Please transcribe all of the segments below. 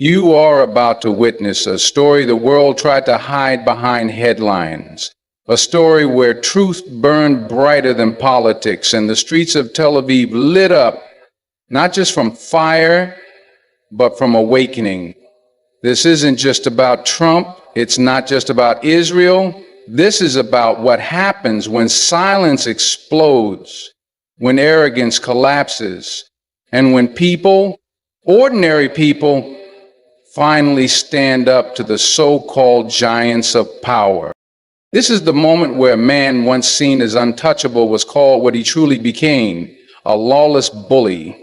You are about to witness a story the world tried to hide behind headlines. A story where truth burned brighter than politics and the streets of Tel Aviv lit up, not just from fire, but from awakening. This isn't just about Trump. It's not just about Israel. This is about what happens when silence explodes, when arrogance collapses, and when people, ordinary people, finally stand up to the so-called giants of power. This is the moment where a man once seen as untouchable was called what he truly became, a lawless bully.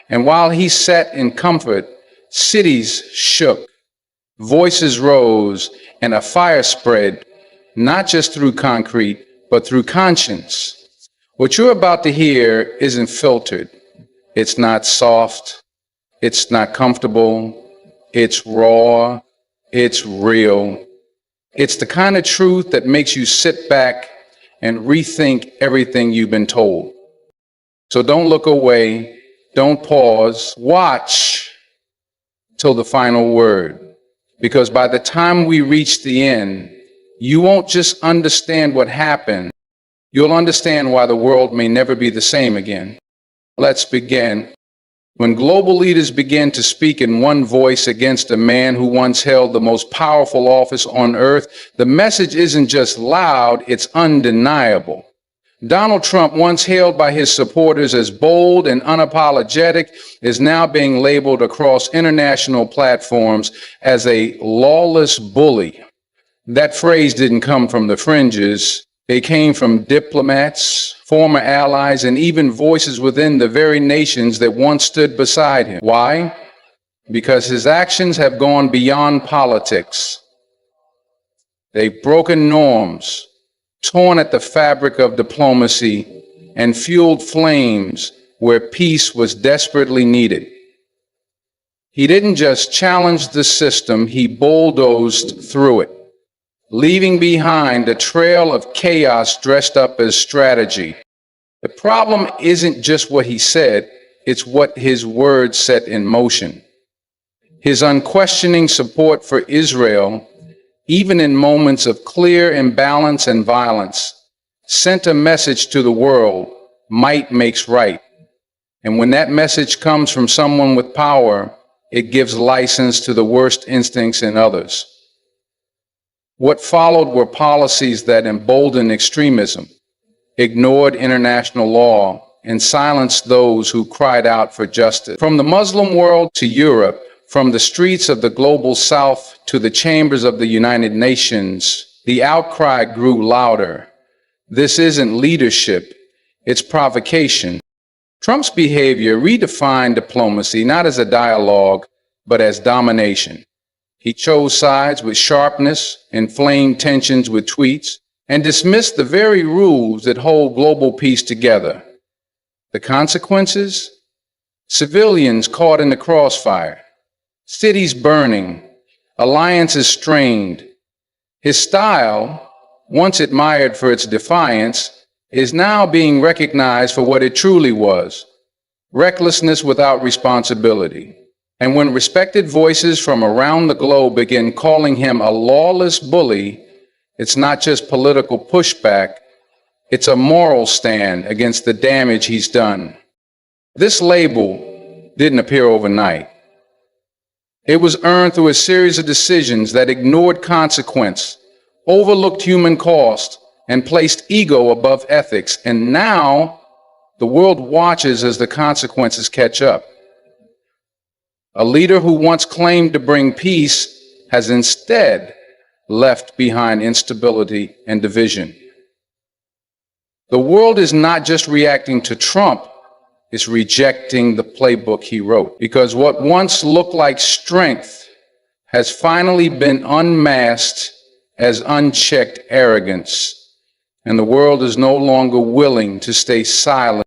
And while he sat in comfort, cities shook, voices rose, and a fire spread, not just through concrete, but through conscience. What you're about to hear isn't filtered. It's not soft. It's not comfortable. It's raw. It's real. It's the kind of truth that makes you sit back and rethink everything you've been told. So don't look away. Don't pause. Watch till the final word. Because by the time we reach the end, you won't just understand what happened. You'll understand why the world may never be the same again. Let's begin. When global leaders begin to speak in one voice against a man who once held the most powerful office on earth, the message isn't just loud, it's undeniable. Donald Trump, once hailed by his supporters as bold and unapologetic, is now being labeled across international platforms as a lawless bully. That phrase didn't come from the fringes. They came from diplomats, former allies, and even voices within the very nations that once stood beside him. Why? Because his actions have gone beyond politics. They've broken norms, torn at the fabric of diplomacy, and fueled flames where peace was desperately needed. He didn't just challenge the system, he bulldozed through it, leaving behind a trail of chaos dressed up as strategy. The problem isn't just what he said, it's what his words set in motion. His unquestioning support for Israel, even in moments of clear imbalance and violence, sent a message to the world: might makes right. And when that message comes from someone with power, it gives license to the worst instincts in others. What followed were policies that emboldened extremism, ignored international law, and silenced those who cried out for justice. From the Muslim world to Europe, from the streets of the global South to the chambers of the United Nations, the outcry grew louder. This isn't leadership, it's provocation. Trump's behavior redefined diplomacy not as a dialogue, but as domination. He chose sides with sharpness, inflamed tensions with tweets, and dismissed the very rules that hold global peace together. The consequences? Civilians caught in the crossfire, cities burning, alliances strained. His style, once admired for its defiance, is now being recognized for what it truly was: recklessness without responsibility. And when respected voices from around the globe begin calling him a lawless bully, it's not just political pushback, it's a moral stand against the damage he's done. This label didn't appear overnight. It was earned through a series of decisions that ignored consequence, overlooked human cost, and placed ego above ethics. And now the world watches as the consequences catch up. A leader who once claimed to bring peace has instead left behind instability and division. The world is not just reacting to Trump, it's rejecting the playbook he wrote. Because what once looked like strength has finally been unmasked as unchecked arrogance, and the world is no longer willing to stay silent.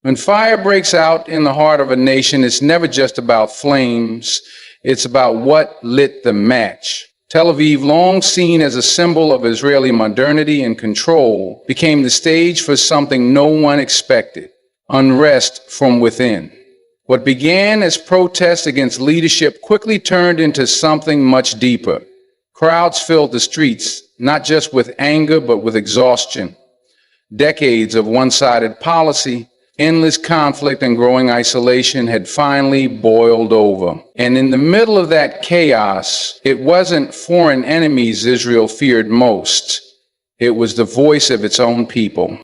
When fire breaks out in the heart of a nation, it's never just about flames, it's about what lit the match. Tel Aviv, long seen as a symbol of Israeli modernity and control, became the stage for something no one expected: unrest from within. What began as protests against leadership quickly turned into something much deeper. Crowds filled the streets, not just with anger, but with exhaustion. Decades of one-sided policy, endless conflict, and growing isolation had finally boiled over. And in the middle of that chaos, it wasn't foreign enemies Israel feared most. It was the voice of its own people.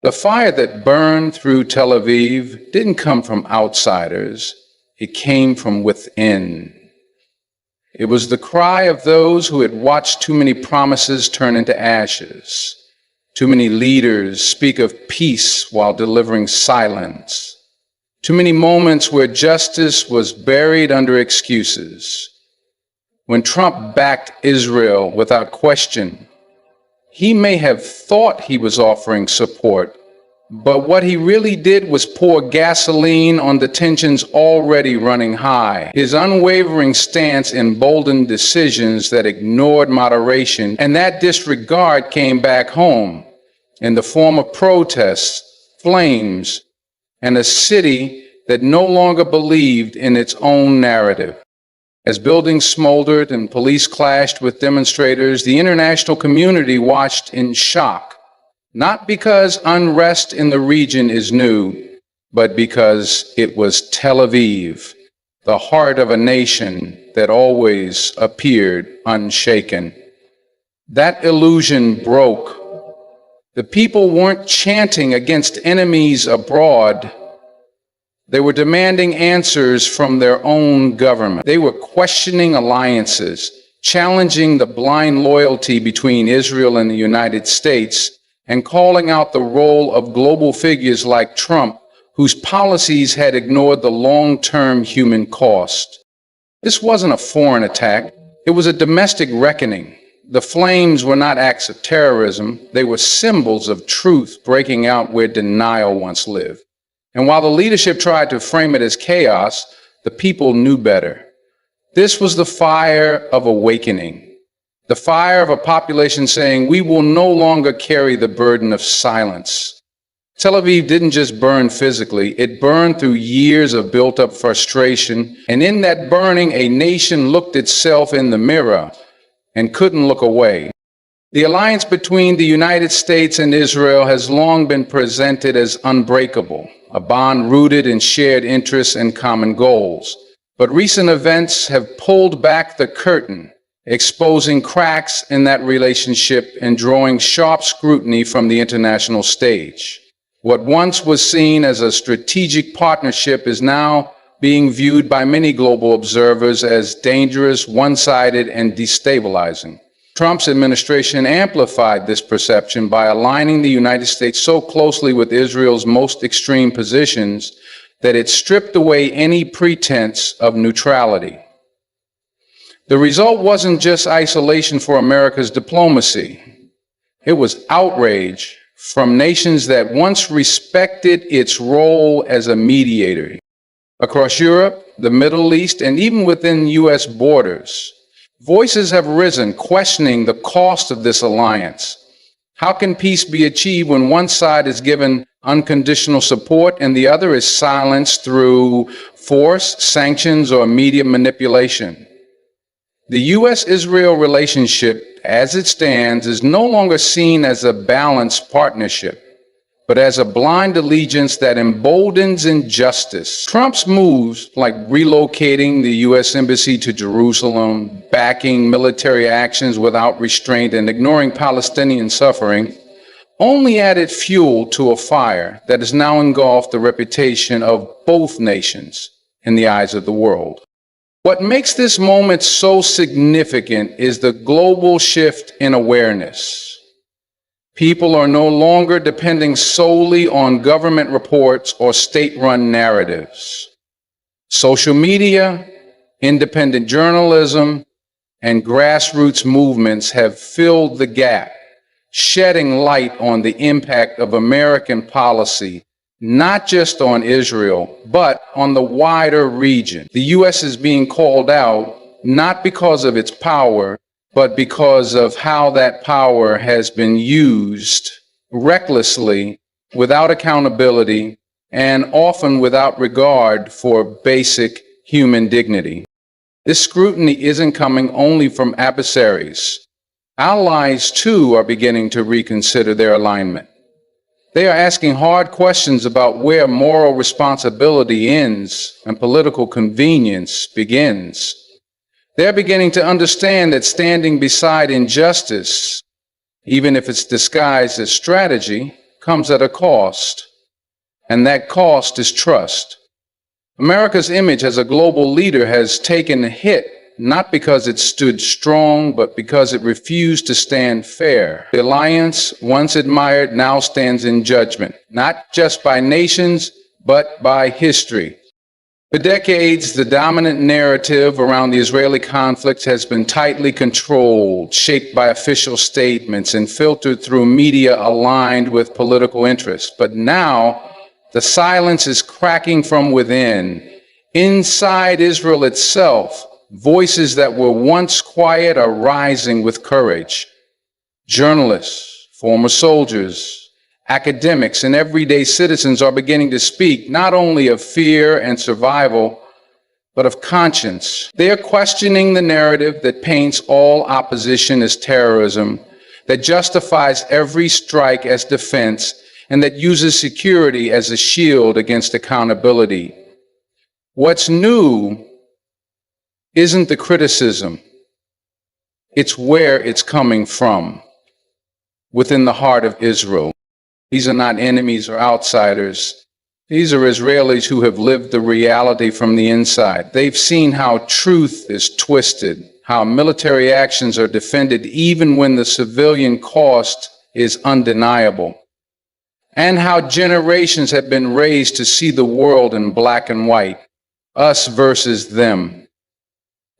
The fire that burned through Tel Aviv didn't come from outsiders. It came from within. It was the cry of those who had watched too many promises turn into ashes, too many leaders speak of peace while delivering silence, too many moments where justice was buried under excuses. When Trump backed Israel without question, he may have thought he was offering support, but what he really did was pour gasoline on the tensions already running high. His unwavering stance emboldened decisions that ignored moderation, and that disregard came back home in the form of protests, flames, and a city that no longer believed in its own narrative. As buildings smoldered and police clashed with demonstrators, the international community watched in shock, not because unrest in the region is new, but because it was Tel Aviv, the heart of a nation that always appeared unshaken. That illusion broke. The people weren't chanting against enemies abroad. They were demanding answers from their own government. They were questioning alliances, challenging the blind loyalty between Israel and the United States, and calling out the role of global figures like Trump, whose policies had ignored the long-term human cost. This wasn't a foreign attack. It was a domestic reckoning. The flames were not acts of terrorism. They were symbols of truth breaking out where denial once lived. And while the leadership tried to frame it as chaos, the people knew better. This was the fire of awakening, the fire of a population saying, we will no longer carry the burden of silence. Tel Aviv didn't just burn physically, it burned through years of built-up frustration, and in that burning, a nation looked itself in the mirror and couldn't look away. The alliance between the United States and Israel has long been presented as unbreakable, a bond rooted in shared interests and common goals. But recent events have pulled back the curtain, exposing cracks in that relationship and drawing sharp scrutiny from the international stage. What once was seen as a strategic partnership is now being viewed by many global observers as dangerous, one-sided, and destabilizing. Trump's administration amplified this perception by aligning the United States so closely with Israel's most extreme positions that it stripped away any pretense of neutrality. The result wasn't just isolation for America's diplomacy. It was outrage from nations that once respected its role as a mediator. Across Europe, the Middle East, and even within U.S. borders, voices have risen questioning the cost of this alliance. How can peace be achieved when one side is given unconditional support and the other is silenced through force, sanctions, or media manipulation? The U.S.-Israel relationship, as it stands, is no longer seen as a balanced partnership, but as a blind allegiance that emboldens injustice. Trump's moves, like relocating the U.S. Embassy to Jerusalem, backing military actions without restraint, and ignoring Palestinian suffering, only added fuel to a fire that has now engulfed the reputation of both nations in the eyes of the world. What makes this moment so significant is the global shift in awareness. People are no longer depending solely on government reports or state-run narratives. Social media, independent journalism, and grassroots movements have filled the gap, shedding light on the impact of American policy, not just on Israel, but on the wider region. The U.S. is being called out not because of its power, but because of how that power has been used recklessly, without accountability, and often without regard for basic human dignity. This scrutiny isn't coming only from adversaries. Allies, too, are beginning to reconsider their alignment. They are asking hard questions about where moral responsibility ends and political convenience begins. They're beginning to understand that standing beside injustice, even if it's disguised as strategy, comes at a cost. And that cost is trust. America's image as a global leader has taken a hit, not because it stood strong, but because it refused to stand fair. The alliance, once admired, now stands in judgment, not just by nations, but by history. For decades, the dominant narrative around the Israeli conflict has been tightly controlled, shaped by official statements, and filtered through media aligned with political interests. But now, the silence is cracking from within. Inside Israel itself, voices that were once quiet are rising with courage. Journalists, former soldiers, academics, and everyday citizens are beginning to speak not only of fear and survival, but of conscience. They are questioning the narrative that paints all opposition as terrorism, that justifies every strike as defense, and that uses security as a shield against accountability. What's new isn't the criticism, it's where it's coming from, within the heart of Israel. These are not enemies or outsiders. These are Israelis who have lived the reality from the inside. They've seen how truth is twisted, how military actions are defended even when the civilian cost is undeniable, and how generations have been raised to see the world in black and white, us versus them.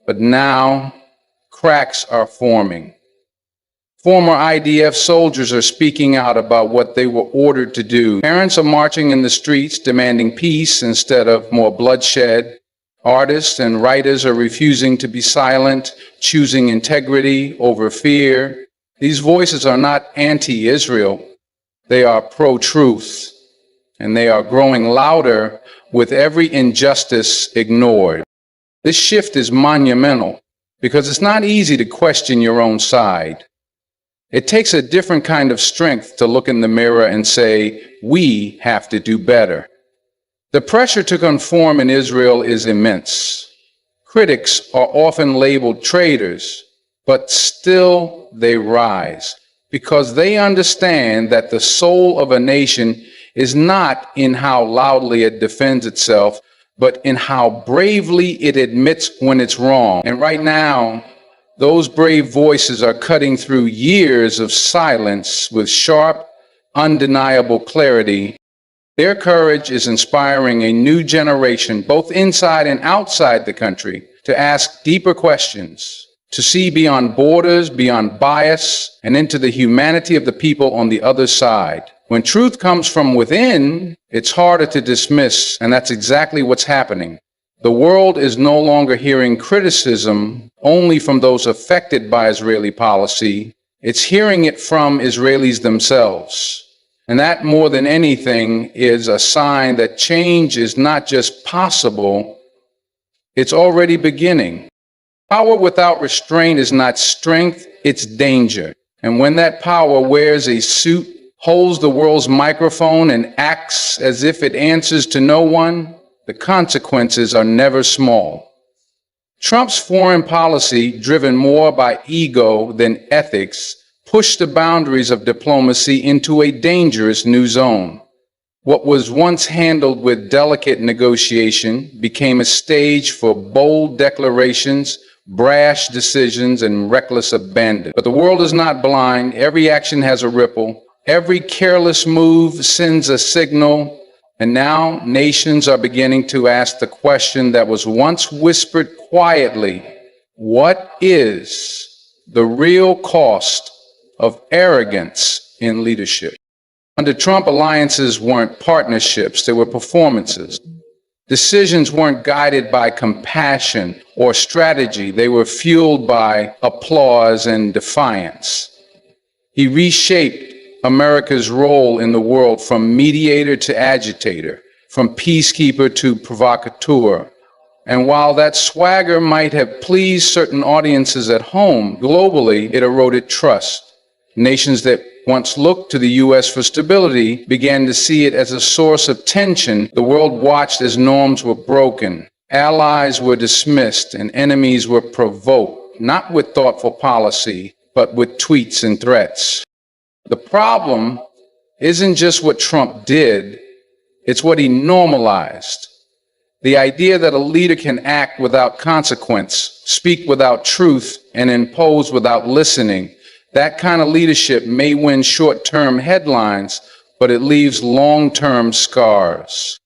But now, cracks are forming. Former IDF soldiers are speaking out about what they were ordered to do. Parents are marching in the streets demanding peace instead of more bloodshed. Artists and writers are refusing to be silent, choosing integrity over fear. These voices are not anti-Israel. They are pro-truth, and they are growing louder with every injustice ignored. This shift is monumental because it's not easy to question your own side. It takes a different kind of strength to look in the mirror and say, we have to do better. The pressure to conform in Israel is immense. Critics are often labeled traitors, but still they rise, because they understand that the soul of a nation is not in how loudly it defends itself, but in how bravely it admits when it's wrong. And right now, those brave voices are cutting through years of silence with sharp, undeniable clarity. Their courage is inspiring a new generation, both inside and outside the country, to ask deeper questions, to see beyond borders, beyond bias, and into the humanity of the people on the other side. When truth comes from within, it's harder to dismiss, and that's exactly what's happening. The world is no longer hearing criticism only from those affected by Israeli policy. It's hearing it from Israelis themselves. And that, more than anything, is a sign that change is not just possible, it's already beginning. Power without restraint is not strength, it's danger. And when that power wears a suit, holds the world's microphone, and acts as if it answers to no one, the consequences are never small. Trump's foreign policy, driven more by ego than ethics, pushed the boundaries of diplomacy into a dangerous new zone. What was once handled with delicate negotiation became a stage for bold declarations, brash decisions, and reckless abandon. But the world is not blind. Every action has a ripple. Every careless move sends a signal. And now nations are beginning to ask the question that was once whispered quietly: what is the real cost of arrogance in leadership? Under Trump, alliances weren't partnerships, they were performances. Decisions weren't guided by compassion or strategy, they were fueled by applause and defiance. He reshaped America's role in the world from mediator to agitator, from peacekeeper to provocateur. And while that swagger might have pleased certain audiences at home, globally, it eroded trust. Nations that once looked to the U.S. for stability began to see it as a source of tension. The world watched as norms were broken, allies were dismissed, and enemies were provoked, not with thoughtful policy, but with tweets and threats. The problem isn't just what Trump did, it's what he normalized. The idea that a leader can act without consequence, speak without truth, and impose without listening. That kind of leadership may win short-term headlines, but it leaves long-term scars.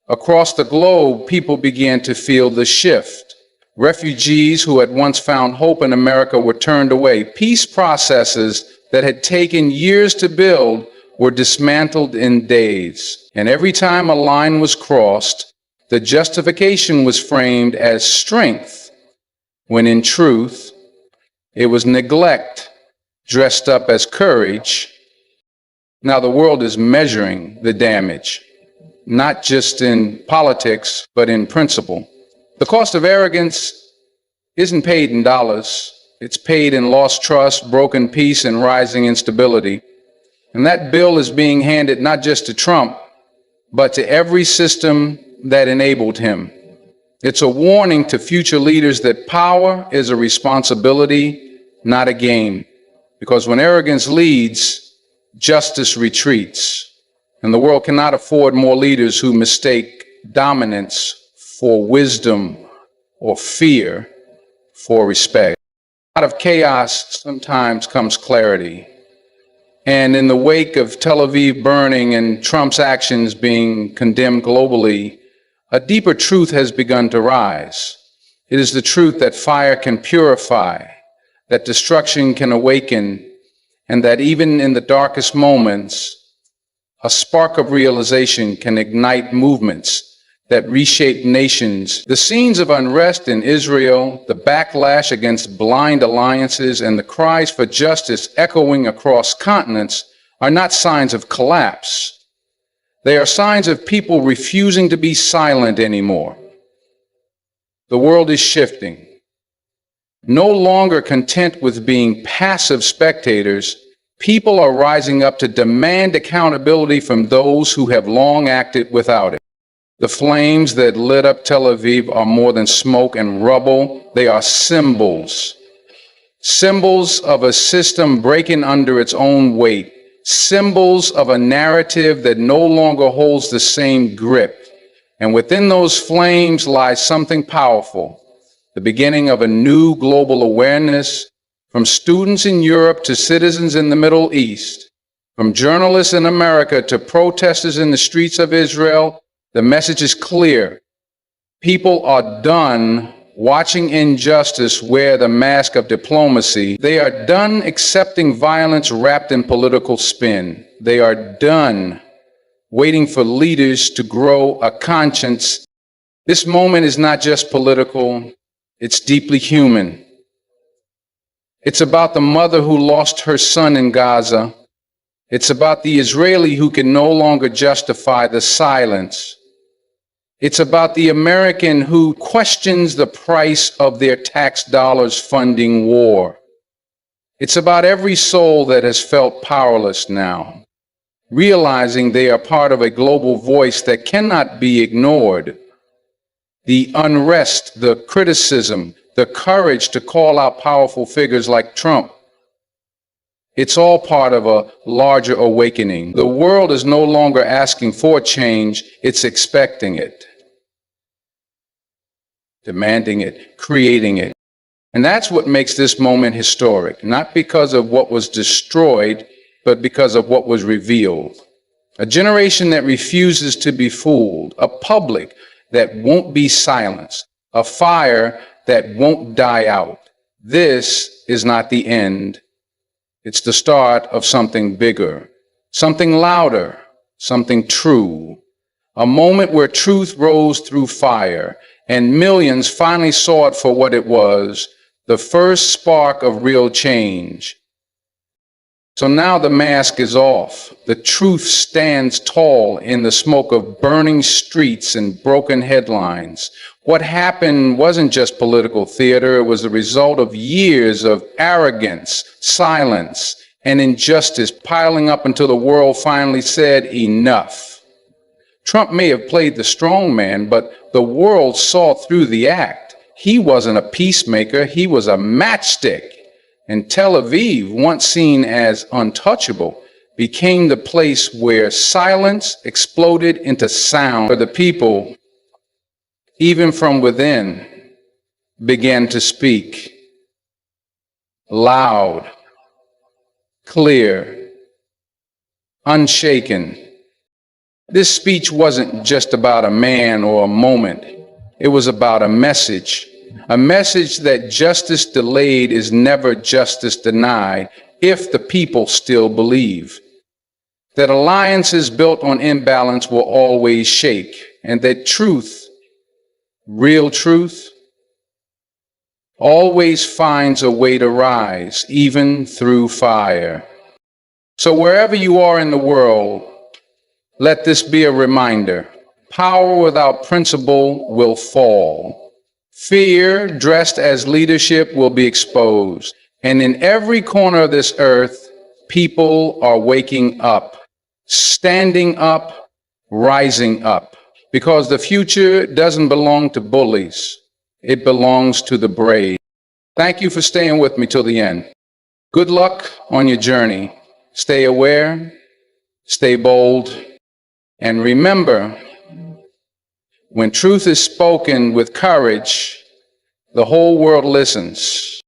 Across the globe, people began to feel the shift. Refugees who had once found hope in America were turned away. Peace processes that had taken years to build were dismantled in days. And every time a line was crossed, the justification was framed as strength, when in truth, it was neglect dressed up as courage. Now the world is measuring the damage, not just in politics, but in principle. The cost of arrogance isn't paid in dollars. It's paid in lost trust, broken peace, and rising instability. And that bill is being handed not just to Trump, but to every system that enabled him. It's a warning to future leaders that power is a responsibility, not a game. Because when arrogance leads, justice retreats. And the world cannot afford more leaders who mistake dominance for wisdom or fear for respect. Out of chaos sometimes comes clarity. And in the wake of Tel Aviv burning and Trump's actions being condemned globally, a deeper truth has begun to rise. It is the truth that fire can purify, that destruction can awaken, and that even in the darkest moments, a spark of realization can ignite movements that reshape nations. The scenes of unrest in Israel, the backlash against blind alliances, and the cries for justice echoing across continents are not signs of collapse. They are signs of people refusing to be silent anymore. The world is shifting. No longer content with being passive spectators, people are rising up to demand accountability from those who have long acted without it. The flames that lit up Tel Aviv are more than smoke and rubble. They are symbols. Symbols of a system breaking under its own weight. Symbols of a narrative that no longer holds the same grip. And within those flames lies something powerful, the beginning of a new global awareness, from students in Europe to citizens in the Middle East, from journalists in America to protesters in the streets of Israel. The message is clear. People are done watching injustice wear the mask of diplomacy. They are done accepting violence wrapped in political spin. They are done waiting for leaders to grow a conscience. This moment is not just political, it's deeply human. It's about the mother who lost her son in Gaza. It's about the Israeli who can no longer justify the silence. It's about the American who questions the price of their tax dollars funding war. It's about every soul that has felt powerless now, realizing they are part of a global voice that cannot be ignored. The unrest, the criticism, the courage to call out powerful figures like Trump. It's all part of a larger awakening. The world is no longer asking for change, it's expecting it, demanding it, creating it. And that's what makes this moment historic, not because of what was destroyed, but because of what was revealed. A generation that refuses to be fooled, a public that won't be silenced, a fire that won't die out. This is not the end. It's the start of something bigger, something louder, something true. A moment where truth rose through fire, and millions finally saw it for what it was, the first spark of real change. So now the mask is off. The truth stands tall in the smoke of burning streets and broken headlines. What happened wasn't just political theater. It was the result of years of arrogance, silence, and injustice piling up until the world finally said enough. Trump may have played the strong man, but the world saw through the act. He wasn't a peacemaker. He was a matchstick. And Tel Aviv, once seen as untouchable, became the place where silence exploded into sound, where the people, even from within, began to speak loud, clear, unshaken. This speech wasn't just about a man or a moment. It was about a message that justice delayed is never justice denied if the people still believe, that alliances built on imbalance will always shake, and that truth, real truth, always finds a way to rise, even through fire. So wherever you are in the world, let this be a reminder. Power without principle will fall. Fear, dressed as leadership, will be exposed. And in every corner of this earth, people are waking up, standing up, rising up. Because the future doesn't belong to bullies. It belongs to the brave. Thank you for staying with me till the end. Good luck on your journey. Stay aware, stay bold, and remember, when truth is spoken with courage, the whole world listens.